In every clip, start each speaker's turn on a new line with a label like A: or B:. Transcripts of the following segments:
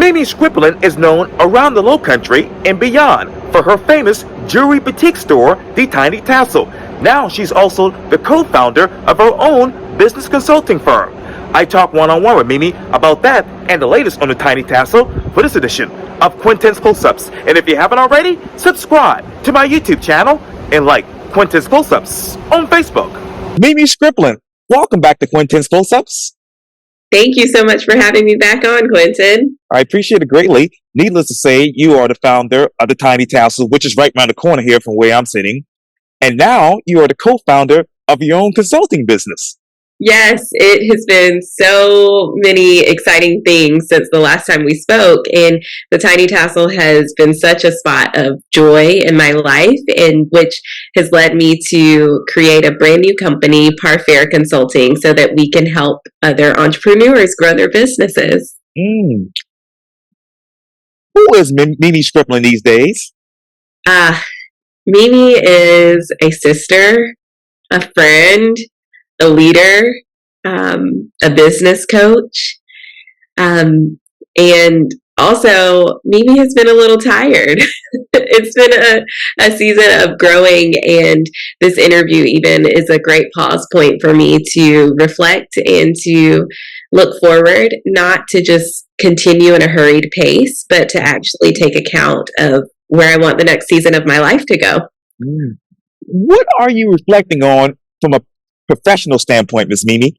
A: Mimi Striplin is known around the Low Country and beyond for her famous jewelry boutique store, the Tiny Tassel. Now she's also the co-founder of her own business consulting firm. I talk one-on-one with Mimi about that and the latest on the Tiny Tassel for this edition of Quintin's Close-Ups. And if you haven't already, subscribe to my YouTube channel and like Quintin's Close-Ups on Facebook. Mimi Striplin, welcome back to Quintin's Close-Ups.
B: Thank you so much for having me back on, Quintin.
A: I appreciate it greatly. Needless to say, you are the founder of the Tiny Tassel, which is right around the corner here from where I'm sitting. And now you are the co-founder of your own consulting business.
B: Yes, it has been so many exciting things since the last time we spoke. And the Tiny Tassel has been such a spot of joy in my life, and which has led me to create a brand new company, Parfair Consulting, so that we can help other entrepreneurs grow their businesses.
A: Who is Mimi Striplin these days?
B: Mimi is a sister, a friend, a leader, a business coach, and also Mimi has been a little tired. It's been a season of growing, and this interview even is a great pause point for me to reflect and to look forward, not to just continue in a hurried pace, but to actually take account of where I want the next season of my life to go.
A: What are you reflecting on from a professional standpoint, Ms. Mimi?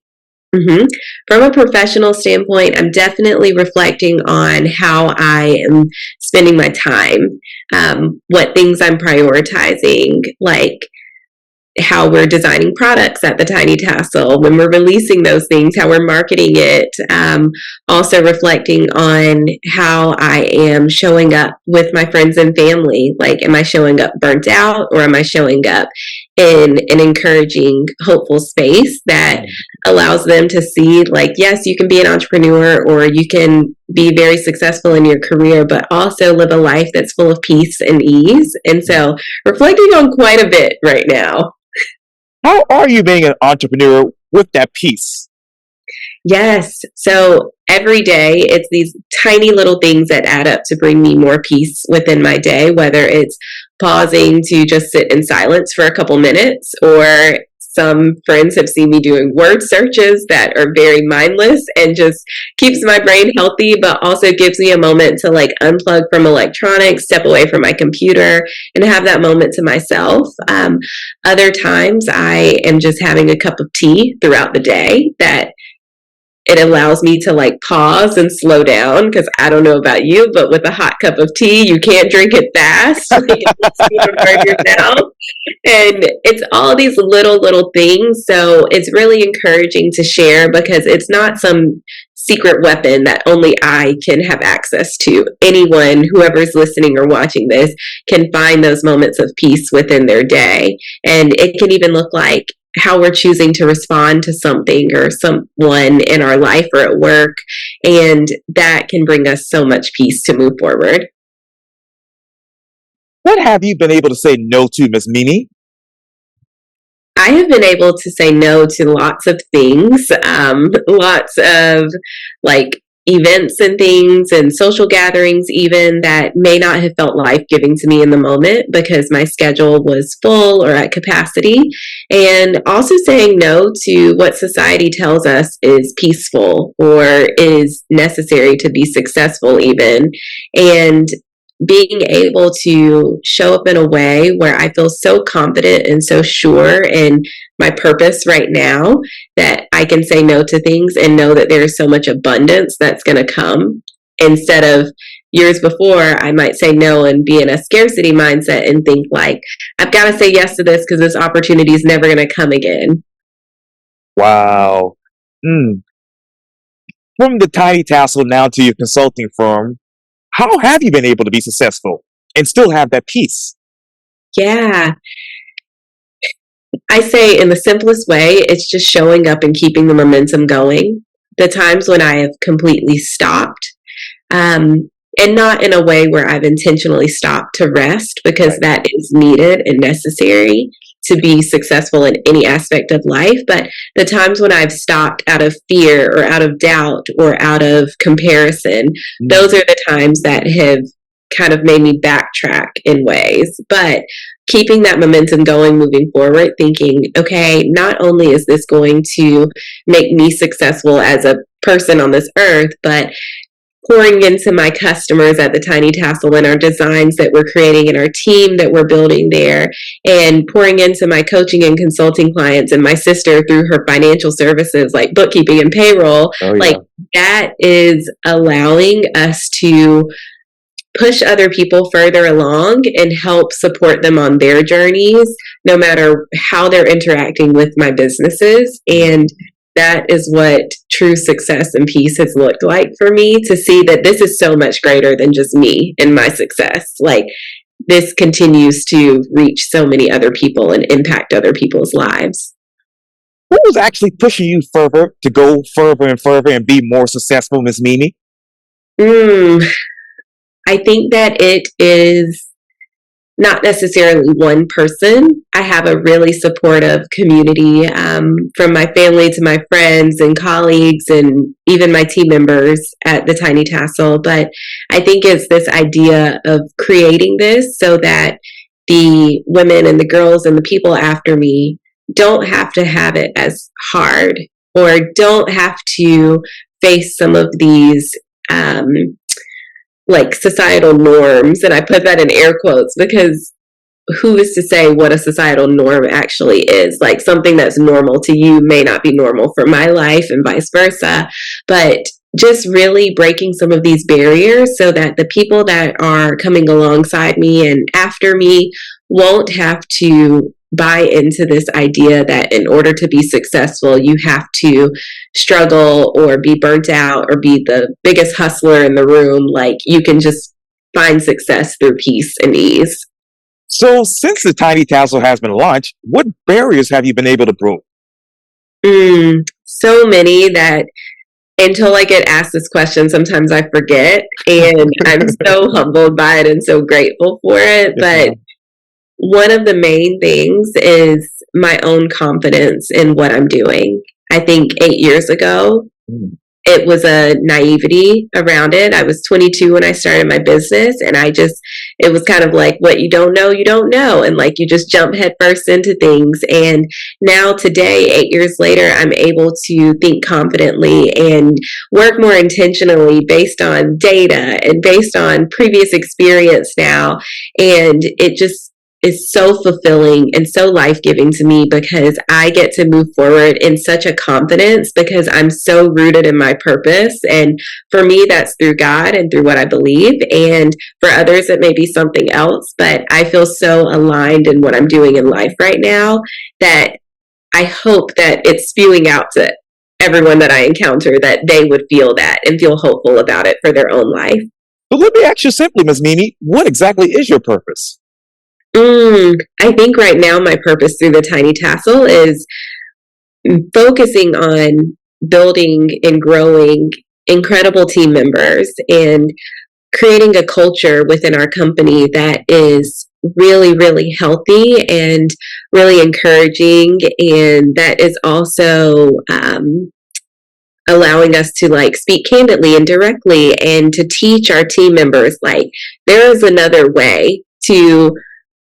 B: From a professional standpoint, I'm definitely reflecting on how I am spending my time, what things I'm prioritizing, like how we're designing products at the Tiny Tassel, when we're releasing those things, how we're marketing it. Also reflecting on how I am showing up with my friends and family. Like, am I showing up burnt out, or am I showing up in an encouraging, hopeful space that allows them to see, like, yes, you can be an entrepreneur, or you can be very successful in your career, but also live a life that's full of peace and ease. And so reflecting on quite a bit right now.
A: How are you being an entrepreneur with that peace?
B: Yes. So every day, it's these tiny little things that add up to bring me more peace within my day, whether it's pausing to just sit in silence for a couple minutes, or some friends have seen me doing word searches that are very mindless and just keeps my brain healthy, but also gives me a moment to like unplug from electronics, step away from my computer, and have that moment to myself. Other times I am just having a cup of tea throughout the day that it allows me to like pause and slow down, because I don't know about you, but with a hot cup of tea, you can't drink it fast. Like, it burn yourself. And it's all these little things. So it's really encouraging to share, because it's not some secret weapon that only I can have access to. Anyone, whoever's listening or watching this, can find those moments of peace within their day. And it can even look like how we're choosing to respond to something or someone in our life or at work. And that can bring us so much peace to move forward.
A: What have you been able to say no to, Ms. Mimi?
B: I have been able to say no to lots of things, lots of like events and things and social gatherings even that may not have felt life-giving to me in the moment because my schedule was full or at capacity. And also saying no to what society tells us is peaceful or is necessary to be successful even. And being able to show up in a way where I feel so confident and so sure in my purpose right now that I can say no to things and know that there's so much abundance that's going to come. Instead of years before, I might say no and be in a scarcity mindset and think like, I've got to say yes to this because this opportunity is never going to come again.
A: Wow. From the Tiny Tassel now to your consulting firm, how have you been able to be successful and still have that peace?
B: Yeah. I say in the simplest way, it's just showing up and keeping the momentum going. The times when I have completely stopped, and not in a way where I've intentionally stopped to rest, because that is needed and necessary to be successful in any aspect of life. But the times when I've stopped out of fear or out of doubt or out of comparison, those are the times that have kind of made me backtrack in ways. But keeping that momentum going, moving forward, thinking, okay, not only is this going to make me successful as a person on this earth, but pouring into my customers at the Tiny Tassel and our designs that we're creating and our team that we're building there, and pouring into my coaching and consulting clients and my sister through her financial services like bookkeeping and payroll.
A: Oh, yeah.
B: Like that is allowing us to push other people further along and help support them on their journeys, no matter how they're interacting with my businesses. And that is what true success and peace has looked like for me, to see that this is so much greater than just me and my success. Like this continues to reach so many other people and impact other people's lives.
A: What was actually pushing you further to go further and further and be more successful, Miss Mimi?
B: I think that it is not necessarily one person. I have a really supportive community, from my family to my friends and colleagues and even my team members at the Tiny Tassel. But I think it's this idea of creating this so that the women and the girls and the people after me don't have to have it as hard, or don't have to face some of these like societal norms. And I put that in air quotes because who is to say what a societal norm actually is? Like something that's normal to you may not be normal for my life, and vice versa. But just really breaking some of these barriers so that the people that are coming alongside me and after me won't have to buy into this idea that in order to be successful, you have to struggle or be burnt out or be the biggest hustler in the room. Like you can just find success through peace and ease.
A: So, since the Tiny Tassel has been launched, what barriers have you been able to break?
B: So many that until I get asked this question, sometimes I forget. And I'm so humbled by it and so grateful for it. But one of the main things is my own confidence in what I'm doing. I think 8 years ago, it was a naivety around it. I was 22 when I started my business, and it was kind of like, what you don't know, you don't know. And like, you just jump headfirst into things. And now today, 8 years later, I'm able to think confidently and work more intentionally based on data and based on previous experience now. And it just is so fulfilling and so life-giving to me because I get to move forward in such a confidence because I'm so rooted in my purpose. And for me, that's through God and through what I believe. And for others, it may be something else, but I feel so aligned in what I'm doing in life right now that I hope that it's spewing out to everyone that I encounter, that they would feel that and feel hopeful about it for their own life.
A: But let me ask you simply, Ms. Mimi, what exactly is your purpose?
B: I think right now my purpose through the Tiny Tassel is focusing on building and growing incredible team members and creating a culture within our company that is really, really healthy and really encouraging, and that is also allowing us to like speak candidly and directly and to teach our team members like there is another way to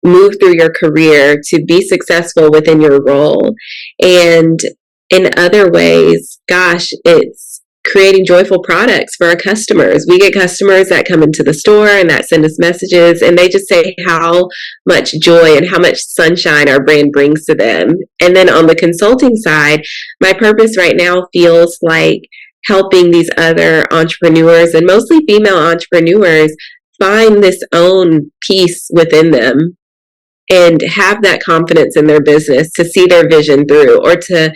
B: move through your career, to be successful within your role. And in other ways, gosh, it's creating joyful products for our customers. We get customers that come into the store and that send us messages, and they just say how much joy and how much sunshine our brand brings to them. And then on the consulting side, my purpose right now feels like helping these other entrepreneurs, and mostly female entrepreneurs, find this own peace within them and have that confidence in their business to see their vision through, or to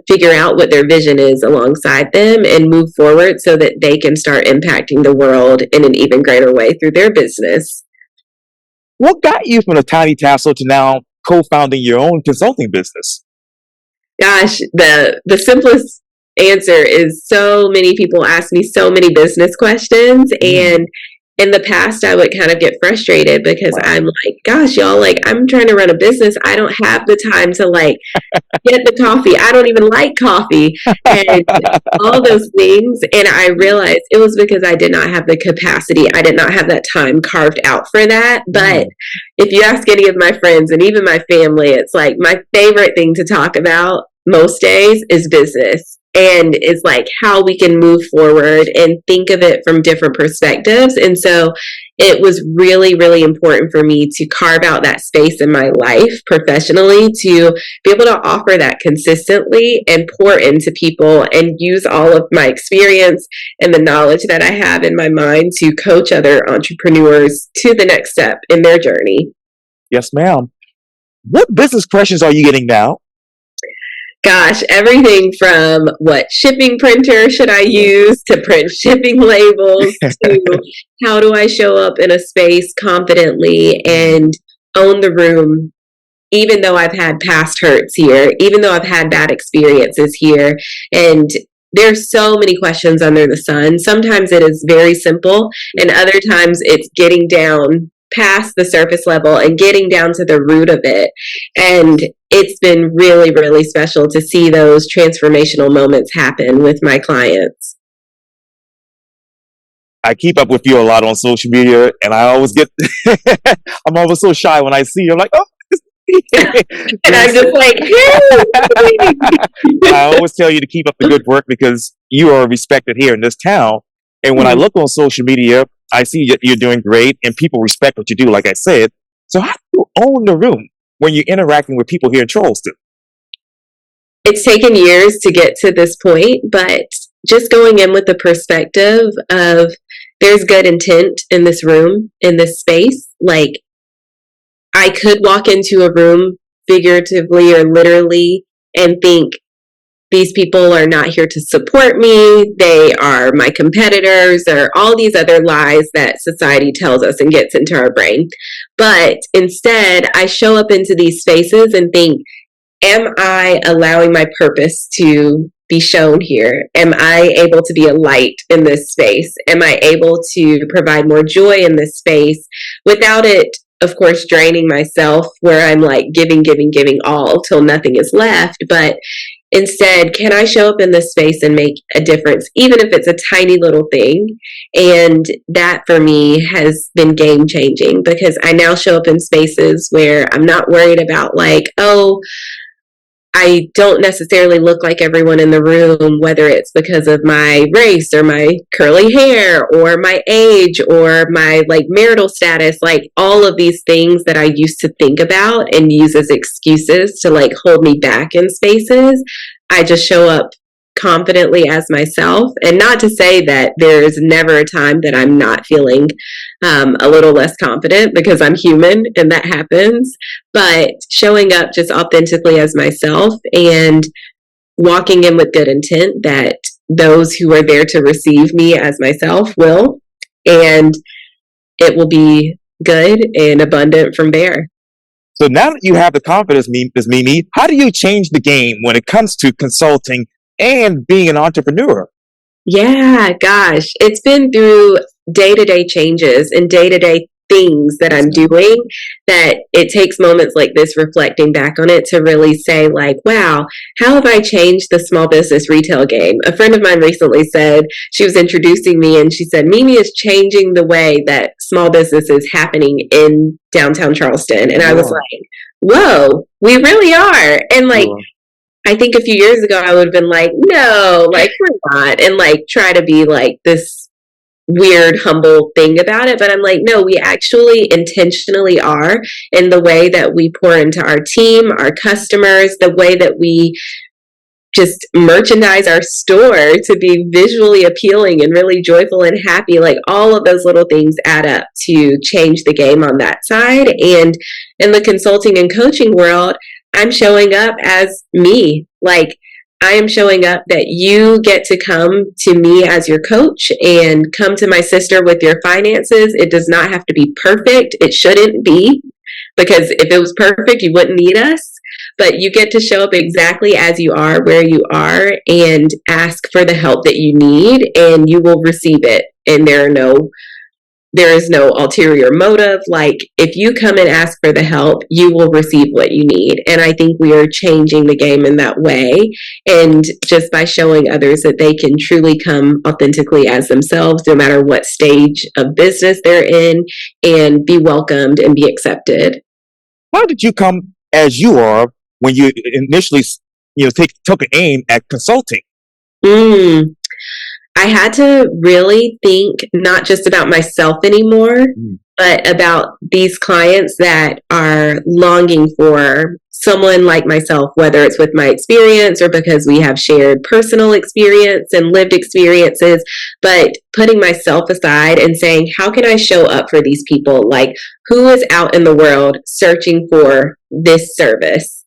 B: figure out what their vision is alongside them and move forward so that they can start impacting the world in an even greater way through their business.
A: What got you from the Tiny Tassel to now co-founding your own consulting business?
B: Gosh, the simplest answer is so many people ask me so many business questions, and in the past, I would kind of get frustrated because
A: Wow.
B: I'm like, gosh, y'all, like, I'm trying to run a business. I don't have the time to like get the coffee. I don't even like coffee and all those things. And I realized it was because I did not have the capacity. I did not have that time carved out for that. But
A: Mm.
B: if you ask any of my friends and even my family, it's like my favorite thing to talk about most days is business. And it's like how we can move forward and think of it from different perspectives. And so it was really, really important for me to carve out that space in my life professionally to be able to offer that consistently and pour into people and use all of my experience and the knowledge that I have in my mind to coach other entrepreneurs to the next step in their journey.
A: Yes, ma'am. What business questions are you getting now?
B: Gosh, everything from what shipping printer should I use to print shipping labels to how do I show up in a space confidently and own the room even though I've had past hurts here, even though I've had bad experiences here. And there's so many questions under the sun. Sometimes it is very simple, and other times it's getting down past the surface level and getting down to the root of it. And it's been really, really special to see those transformational moments happen with my clients.
A: I keep up with you a lot on social media, and I always get, I'm always so shy when I see you. I'm like, oh,
B: And I'm just like,
A: I
B: hey.
A: always tell you to keep up the good work because you are respected here in this town. And when I look on social media, I see that you're doing great and people respect what you do, like I said. So how do you own the room when you're interacting with people here in Charleston?
B: It's taken years to get to this point, but just going in with the perspective of there's good intent in this room, in this space. Like, I could walk into a room figuratively or literally and think these people are not here to support me. They are my competitors, or all these other lies that society tells us and gets into our brain. But instead, I show up into these spaces and think, am I allowing my purpose to be shown here? Am I able to be a light in this space? Am I able to provide more joy in this space without it, of course, draining myself where I'm like giving all till nothing is left? But instead, can I show up in this space and make a difference, even if it's a tiny little thing? And that for me has been game changing because I now show up in spaces where I'm not worried about like, oh, I don't necessarily look like everyone in the room, whether it's because of my race or my curly hair or my age or my like marital status, like all of these things that I used to think about and use as excuses to like hold me back in spaces. I just show up confidently as myself. And not to say that there's never a time that I'm not feeling a little less confident because I'm human and that happens, but showing up just authentically as myself and walking in with good intent that those who are there to receive me as myself will, and it will be good and abundant from there.
A: So now that you have the confidence, Ms. Mimi, how do you change the game when it comes to consulting and being an entrepreneur?
B: Yeah, gosh, it's been through day to day changes and day to day things that I'm doing that it takes moments like this reflecting back on it to really say, like, wow, how have I changed the small business retail game? A friend of mine recently said, she was introducing me and she said, Mimi is changing the way that small business is happening in downtown Charleston. And I was like, whoa, we really are. And like, I think a few years ago, I would have been like, no, like, we're not. And like, try to be like this weird, humble thing about it. But I'm like, no, we actually intentionally are in the way that we pour into our team, our customers, the way that we just merchandise our store to be visually appealing and really joyful and happy. Like all of those little things add up to change the game on that side. And in the consulting and coaching world, I'm showing up as me. Like I am showing up that you get to come to me as your coach and come to my sister with your finances. It does not have to be perfect. It shouldn't be, because if it was perfect, you wouldn't need us. But you get to show up exactly as you are, where you are, and ask for the help that you need, and you will receive it. And there are no there is no ulterior motive. Like, if you come and ask for the help, you will receive what you need. And I think we are changing the game in that way. And just by showing others that they can truly come authentically as themselves, no matter what stage of business they're in, and be welcomed and be accepted.
A: How did you come as you are when you initially, took an aim at consulting?
B: Mm. I had to really think not just about myself anymore, but about these clients that are longing for someone like myself, whether it's with my experience or because we have shared personal experience and lived experiences, but putting myself aside and saying, how can I show up for these people? Like, who is out in the world searching for this service?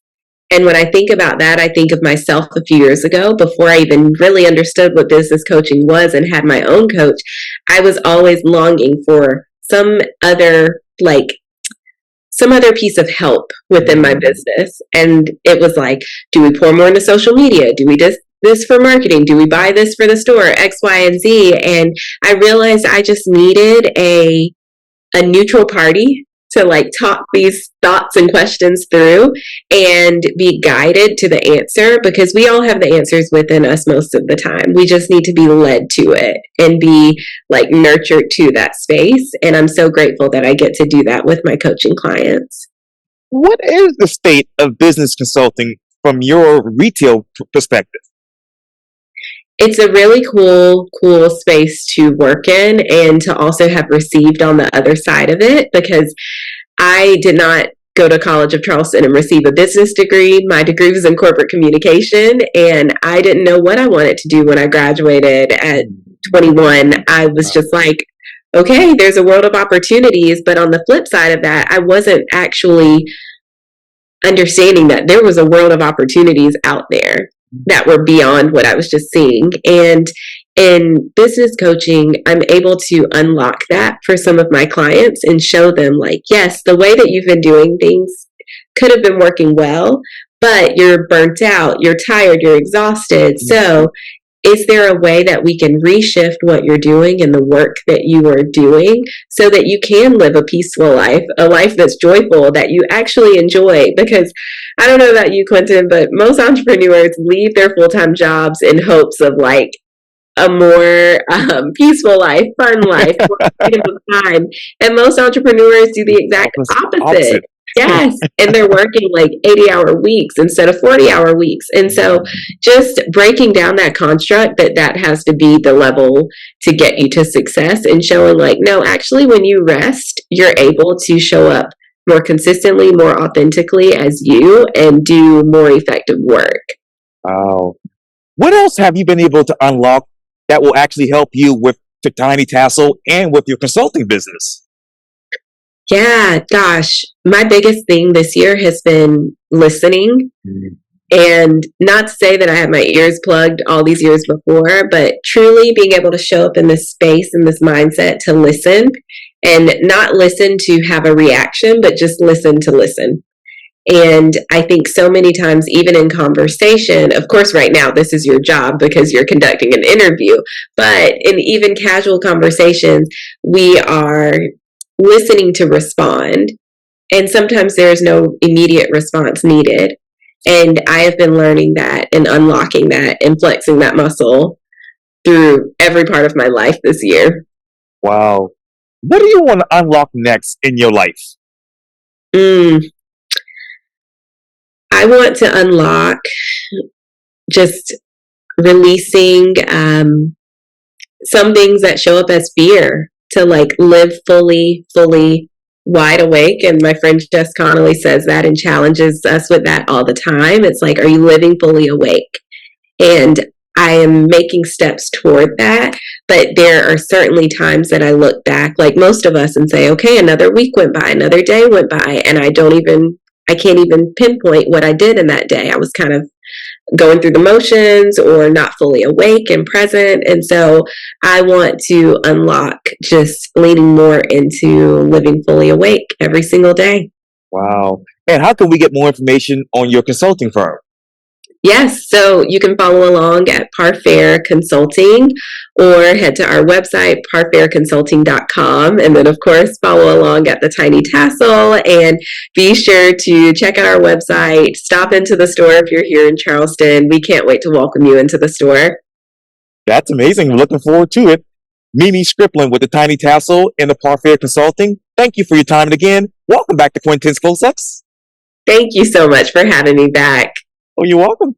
B: And when I think about that, I think of myself a few years ago before I even really understood what business coaching was and had my own coach. I was always longing for some other piece of help within my business. And it was like, do we pour more into social media? Do we just this for marketing? Do we buy this for the store? X, Y, and Z. And I realized I just needed a neutral party to talk these thoughts and questions through and be guided to the answer, because we all have the answers within us most of the time. We just need to be led to it and be nurtured to that space. And I'm so grateful that I get to do that with my coaching clients.
A: What is the state of business consulting from your retail perspective?
B: It's a really cool space to work in and to also have received on the other side of it, because I did not go to College of Charleston and receive a business degree. My degree was in corporate communication, and I didn't know what I wanted to do when I graduated at 21. I was just like, okay, there's a world of opportunities. But on the flip side of that, I wasn't actually understanding that there was a world of opportunities out there that were beyond what I was just seeing. And in business coaching, I'm able to unlock that for some of my clients and show them yes, the way that you've been doing things could have been working well, but you're burnt out, you're tired, you're exhausted. So is there a way that we can reshift what you're doing and the work that you are doing so that you can live a peaceful life, a life that's joyful, that you actually enjoy? Because I don't know about you, Quintin, but most entrepreneurs leave their full-time jobs in hopes of a more peaceful life, fun life, more freedom of time. And most entrepreneurs do the exact opposite. Yes. And they're working 80-hour weeks instead of 40-hour weeks. And so just breaking down that construct that has to be the level to get you to success, and showing no, actually, when you rest, you're able to show up more consistently, more authentically as you, and do more effective work.
A: Wow. What else have you been able to unlock that will actually help you with the Tiny Tassel and with your consulting business?
B: Yeah, gosh, my biggest thing this year has been listening. And not to say that I had my ears plugged all these years before, but truly being able to show up in this space and this mindset to listen, and not listen to have a reaction, but just listen to listen. And I think so many times, even in conversation, of course, right now, this is your job because you're conducting an interview, but in even casual conversations, we are listening to respond. And sometimes there is no immediate response needed. And I have been learning that and unlocking that and flexing that muscle through every part of my life this year.
A: Wow. What do you want to unlock next in your life?
B: I want to unlock just releasing some things that show up as fear, to live fully wide awake. And my friend Jess Connolly says that and challenges us with that all the time. It's are you living fully awake? And I am making steps toward that. But there are certainly times that I look back, like most of us, and say, okay, another week went by, another day went by, and I can't even pinpoint what I did in that day. I was kind of going through the motions or not fully awake and present. And so I want to unlock just leaning more into living fully awake every single day.
A: Wow. And how can we get more information on your consulting firm?
B: Yes, so you can follow along at Parfair Consulting or head to our website, parfairconsulting.com. And then, of course, follow along at the Tiny Tassel and be sure to check out our website. Stop into the store if you're here in Charleston. We can't wait to welcome you into the store.
A: That's amazing. We're looking forward to it. Mimi Striplin with the Tiny Tassel and the Parfair Consulting. Thank you for your time. And again, welcome back to Quintin's Close-Ups.
B: Thank you so much for having me back.
A: Oh, you're welcome.